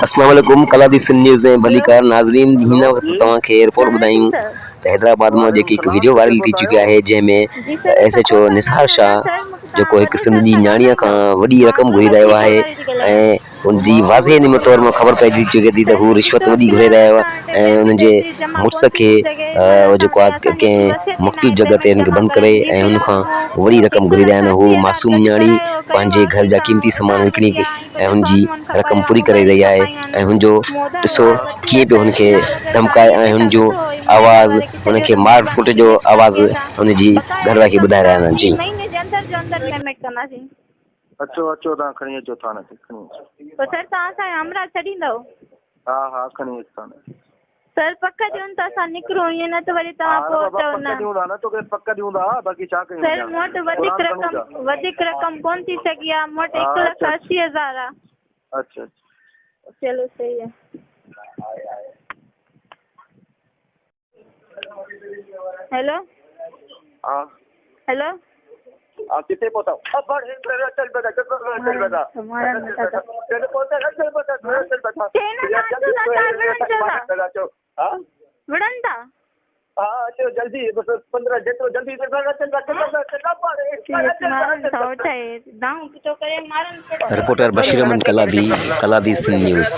अस्सलाम वालेकुम कलादीस न्यूज़ ऐं भलीकार नाज़रीन हिन वक़्तु तव्हांखे एयरपोर्ट ॿुधायूं त हैदराबाद में जेकी हिकु वीडियो वायरल थी चुकी आहे जंहिंमें SHO निसार शाह जेको हिकु सिंध जी न्याणीअ खां वॾी रक़म घुरी रहियो आहे ऐं उनजी वाज़े निम तौर में ख़बर पइजी चुके थी त हू रिश्वत वॾी घुरे रहियो आहे ऐं उनजे मुड़ुस खे जेको आहे कंहिं मुख़्तलिफ़ जॻह ते हिनखे बंदि करे ऐं हुन खां वॾी रक़म घुरी रहिया आहिनि। हू मासूम न्याणी पंहिंजे घर जा क़ीमती सामान विकिणी ऐं हुनजी रक़म पूरी करे रही आहे ऐं हुनजो ॾिसो कीअं पियो हुनखे धमकाए ऐं हुनजो आवाज़ हुनखे मार कुट जो आवाज़ हुनजी घरवारी खे ॿुधाए रहिया आहिनि। जी अचो अचो तव्हां खणी अचो थाने ते खणी अचो। तो सर तव्हां असांखे हमरा छॾींदव? हा हा खणी अचो थाने। सर पक ॾियूं त असां निकिरूं, ईअं न त वरी तव्हां पोइ चओ न। ॾियूं था न तोखे पक ॾियूं था, बाक़ी छा कयूं? सर मूं वटि वधीक रक़म कोन थी सघी आहे, मूं वटि 1,80,000 आहे। अच्छा चलो सही है। हेलो हाँ हेलो आप कितने पहुंचा? अब बढ़ चल बेटा चल बेटा हमारा बता चल पहुंचा चल बेटा चल बेटा हां वड़ंदा हां चलो जल्दी बस 15 जेतो जल्दी चल रिपोर्टर बशीर अहमद कलादीस न्यूज़।